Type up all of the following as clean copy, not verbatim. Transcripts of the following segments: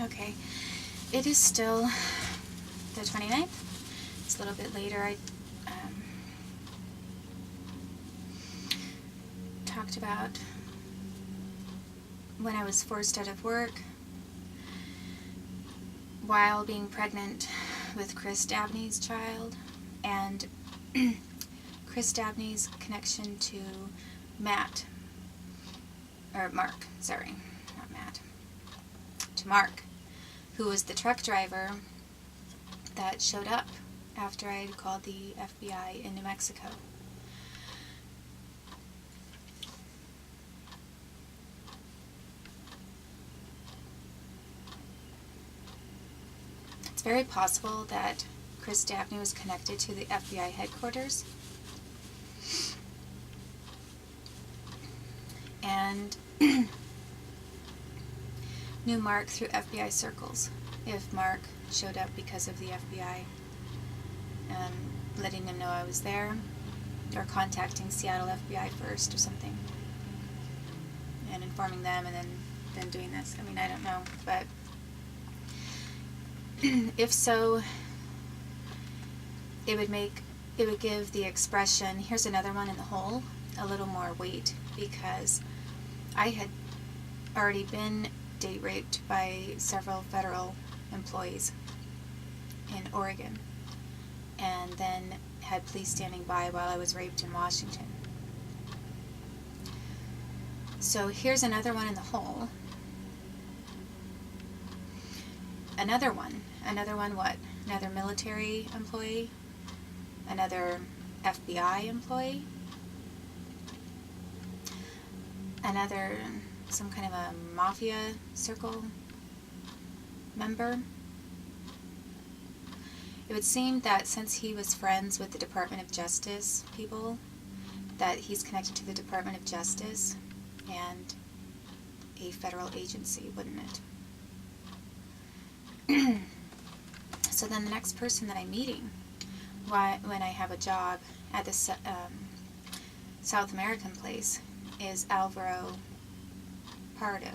Okay. It is still the 29th. It's a little bit later. I talked about when I was forced out of work while being pregnant with Chris Dabney's child, and Chris Dabney's connection to Mark, to Mark, who was the truck driver that showed up after I had called the FBI in New Mexico. It's very possible that Chris Dabney was connected to the FBI headquarters, and knew Mark through FBI circles. If Mark showed up because of the FBI, letting them know I was there, or contacting Seattle FBI first or something, and informing them, and then doing this. I mean, I don't know, but if so, it would give the expression, here's another one in the hole, a little more weight, because I had already been date raped by several federal employees in Oregon, and then had police standing by while I was raped in Washington. So here's another one in the hole. Another one what? Another military employee? Another FBI employee? Another, some kind of a mafia circle member? It would seem that since he was friends with the Department of Justice people, that he's connected to the Department of Justice and a federal agency, wouldn't it? So then the next person that I'm meeting when I have a job at the South American place is Alvaro Pardo,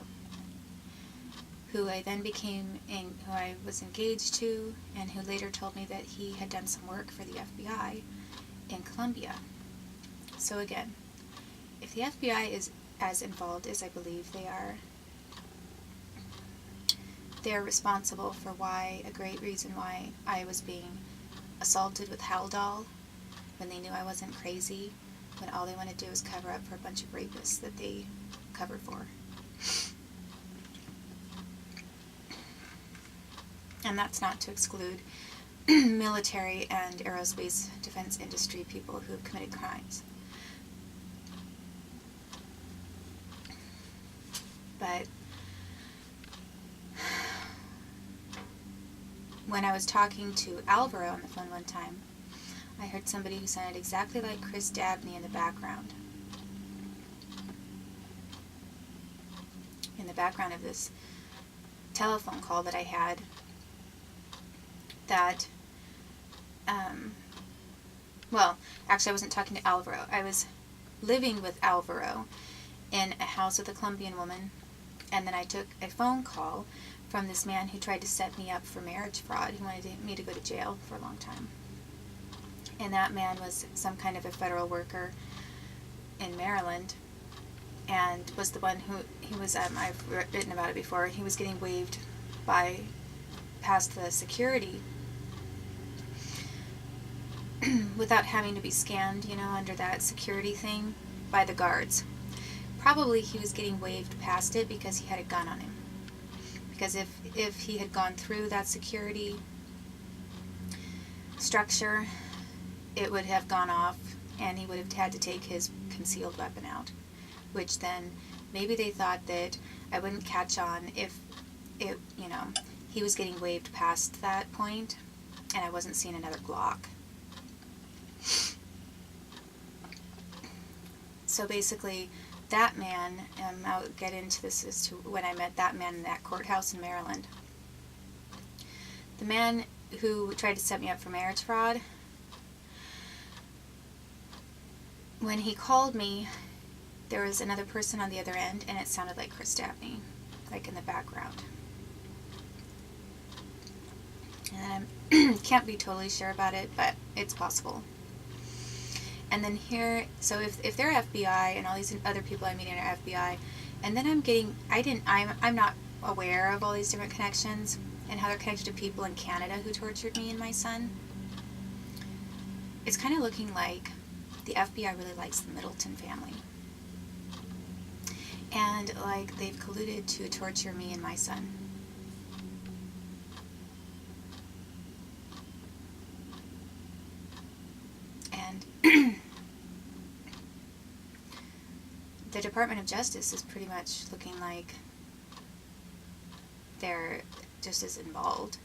who I then who I was engaged to, and who later told me that he had done some work for the FBI in Colombia. So again, if the FBI is as involved as I believe they are, they're responsible for a great reason why I was being assaulted with Haldol when they knew I wasn't crazy, when all they want to do is cover up for a bunch of rapists that they cover for. And that's not to exclude military and aerospace defense industry people who have committed crimes. But when I was talking to Alvaro on the phone one time, I heard somebody who sounded exactly like Chris Dabney in the background. In the background of this telephone call that I had, that, well, actually I wasn't talking to Alvaro. I was living with Alvaro in a house with a Colombian woman, and then I took a phone call from this man who tried to set me up for marriage fraud. He wanted me to go to jail for a long time. And that man was some kind of a federal worker in Maryland, and was the one who, I've written about it before, he was getting waived past the security without having to be scanned, under that security thing by the guards. Probably he was getting waived past it because he had a gun on him. Because if he had gone through that security structure, it would have gone off, and he would have had to take his concealed weapon out, which then maybe they thought that I wouldn't catch on if he was getting waived past that point, and I wasn't seeing another Glock. So basically, that man, I'll get into this as to when I met that man in that courthouse in Maryland. The man who tried to set me up for marriage fraud, when he called me, there was another person on the other end, and it sounded like Chris Dabney, like in the background. And I can't be totally sure about it, but it's possible. And then here, so if they're FBI and all these other people I'm meeting are FBI, and then I'm not aware of all these different connections and how they're connected to people in Canada who tortured me and my son. It's kind of looking like the FBI really likes the Middleton family. And like they've colluded to torture me and my son. And the Department of Justice is pretty much looking like they're just as involved.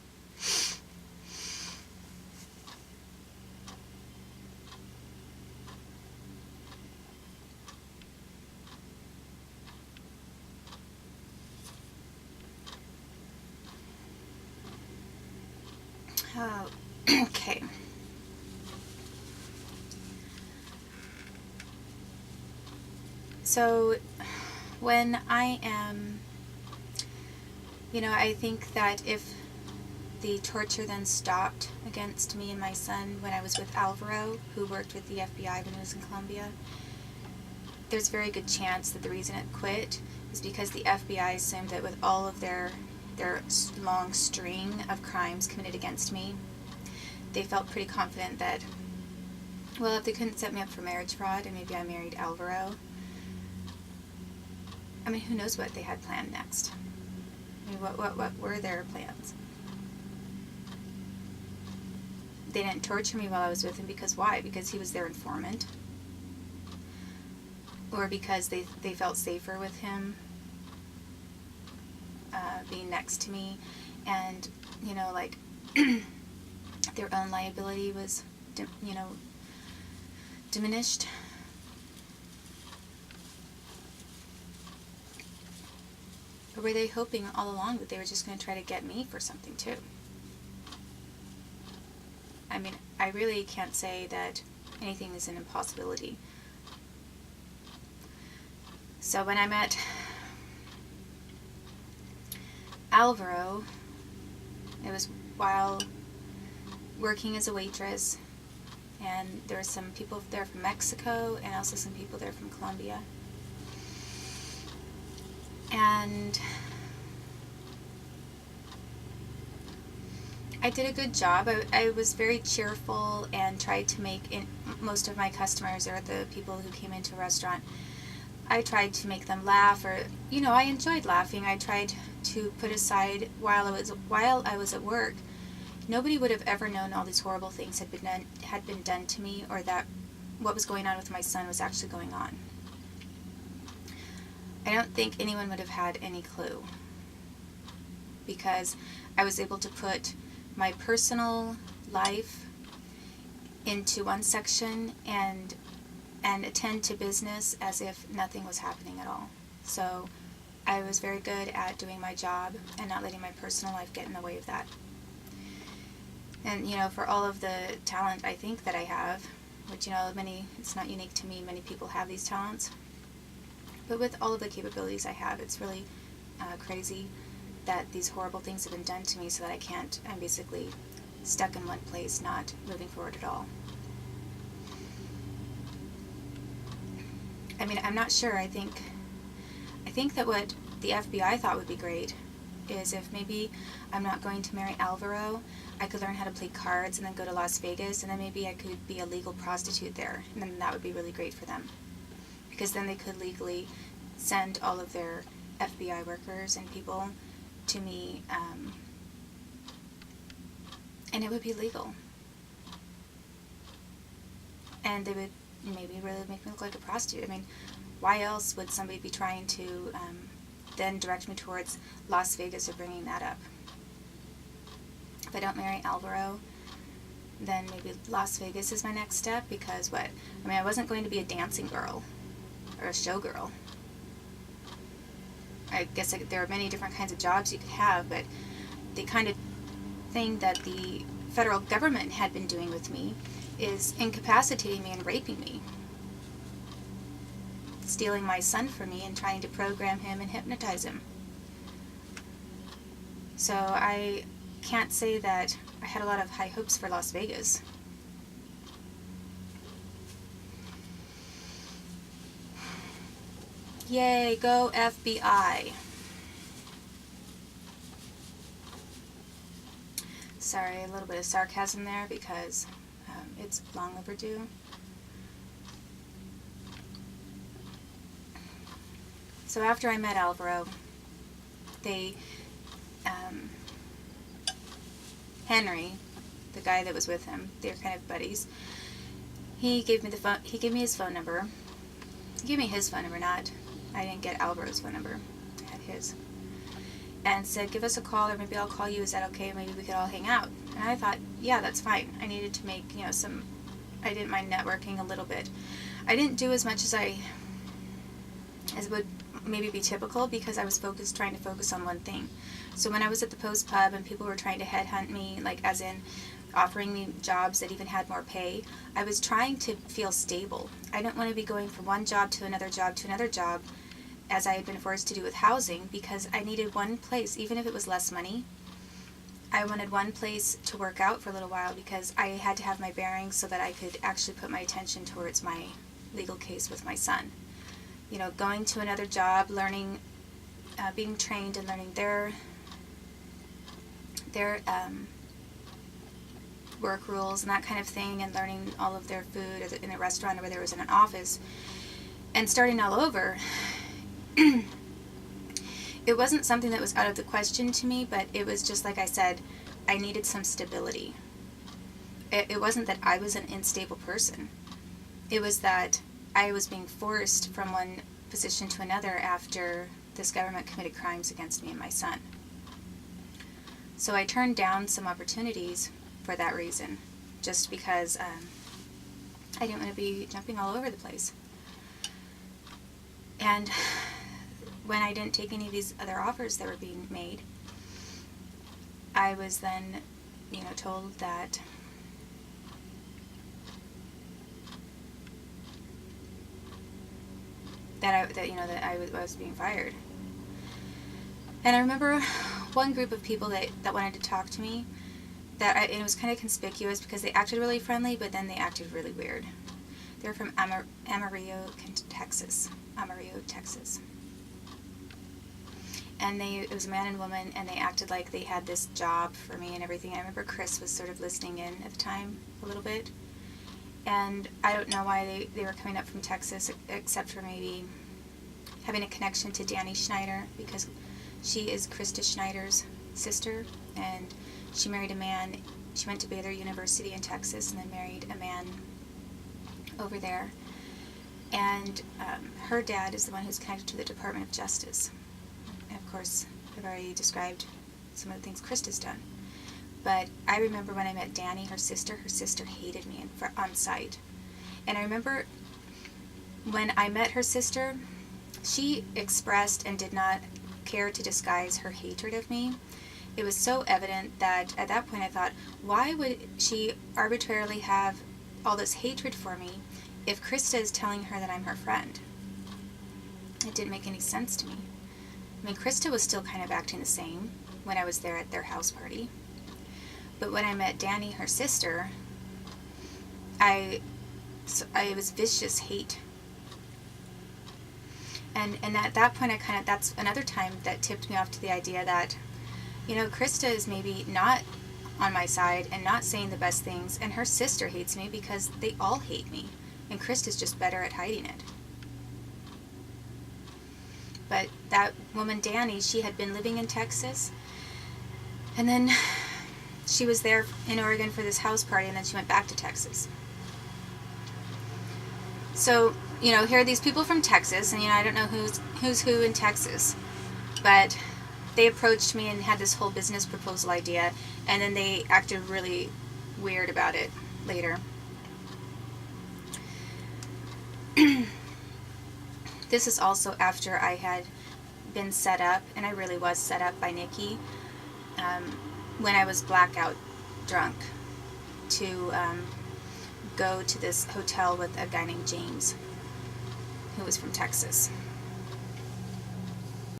Oh, okay. So when I am, I think that if the torture then stopped against me and my son when I was with Alvaro, who worked with the FBI when he was in Colombia, there's a very good chance that the reason it quit is because the FBI assumed that with all of their long string of crimes committed against me, they felt pretty confident that, well, if they couldn't set me up for marriage fraud and maybe I married Alvaro, I mean, who knows what they had planned next? I mean, what were their plans? They didn't torture me while I was with him because why? Because he was their informant? Or because they felt safer with him being next to me, and like their own liability was diminished. Or were they hoping all along that they were just going to try to get me for something too? I mean, I really can't say that anything is an impossibility. So when I met Alvaro, it was while working as a waitress, and there were some people there from Mexico and also some people there from Colombia. And I did a good job. I was very cheerful and tried to make most of my customers, or the people who came into a restaurant, I tried to make them laugh, or I enjoyed laughing. I tried to put aside while I was at work. Nobody would have ever known all these horrible things had been done to me, or that what was going on with my son was actually going on. I don't think anyone would have had any clue, because I was able to put my personal life into one section and attend to business as if nothing was happening at all. So I was very good at doing my job and not letting my personal life get in the way of that. And for all of the talent I think that I have, which it's not unique to me, many people have these talents, but with all of the capabilities I have, it's really crazy that these horrible things have been done to me, so that I'm basically stuck in one place, not moving forward at all. I mean, I'm not sure. I think that what the FBI thought would be great is if maybe I'm not going to marry Alvaro, I could learn how to play cards and then go to Las Vegas, and then maybe I could be a legal prostitute there, and then that would be really great for them, because then they could legally send all of their FBI workers and people to me, and it would be legal, and they would maybe really make me look like a prostitute. I mean, why else would somebody be trying to then direct me towards Las Vegas or bringing that up? If I don't marry Alvaro, then maybe Las Vegas is my next step, because I wasn't going to be a dancing girl or a showgirl. I guess there are many different kinds of jobs you could have, but the kind of thing that the federal government had been doing with me is incapacitating me and raping me, stealing my son from me and trying to program him and hypnotize him. So I can't say that I had a lot of high hopes for Las Vegas. Yay, go FBI. Sorry, a little bit of sarcasm there because it's long overdue. So after I met Alvaro, Henry, the guy that was with him, they're kind of buddies. He gave me his phone number. He gave me his phone number, I didn't get Alvaro's phone number. I had his. And said, give us a call, or maybe I'll call you. Is that okay? Maybe we could all hang out. And I thought, yeah, that's fine. I needed to make, I didn't mind networking a little bit. I didn't do as much as would maybe be typical because I was trying to focus on one thing. So when I was at the Post Pub and people were trying to headhunt me, like as in offering me jobs that even had more pay, I was trying to feel stable. I didn't want to be going from one job to another job to another job, as I had been forced to do with housing, because I needed one place, even if it was less money. I wanted one place to work out for a little while because I had to have my bearings so that I could actually put my attention towards my legal case with my son. Going to another job, learning, being trained and learning their work rules and that kind of thing, and learning all of their food in a restaurant or whether it was in an office, and starting all over. It wasn't something that was out of the question to me, but it was just like I said, I needed some stability. It wasn't that I was an unstable person. It was that I was being forced from one position to another after this government committed crimes against me and my son. So I turned down some opportunities for that reason, just because I didn't want to be jumping all over the place. And when I didn't take any of these other offers that were being made, I was then, told that I was being fired. And I remember one group of people that wanted to talk to me, and it was kind of conspicuous because they acted really friendly, but then they acted really weird. They were from Amarillo, Texas. And it was a man and woman, and they acted like they had this job for me and everything. I remember Chris was sort of listening in at the time a little bit. And I don't know why they were coming up from Texas, except for maybe having a connection to Danny Schneider, because she is Krista Schneider's sister, and she married a man. She went to Baylor University in Texas and then married a man over there. And her dad is the one who's connected to the Department of Justice. And of course, I've already described some of the things Krista's done. But I remember when I met Danny, her sister hated me on sight. And I remember when I met her sister, she expressed and did not care to disguise her hatred of me. It was so evident that at that point I thought, why would she arbitrarily have all this hatred for me if Krista is telling her that I'm her friend? It didn't make any sense to me. I mean, Krista was still kind of acting the same when I was there at their house party. But when I met Danny, her sister, it was vicious hate. And at that point, that's another time that tipped me off to the idea that, Krista is maybe not on my side and not saying the best things, and her sister hates me because they all hate me, and Krista's just better at hiding it. But that woman, Danny, she had been living in Texas, and then she was there in Oregon for this house party, and then she went back to Texas. So, here are these people from Texas, and, I don't know who's who in Texas, but they approached me and had this whole business proposal idea, and then they acted really weird about it later. This is also after I had been set up, and I really was set up by Nikki, when I was blackout drunk, to go to this hotel with a guy named James, who was from Texas.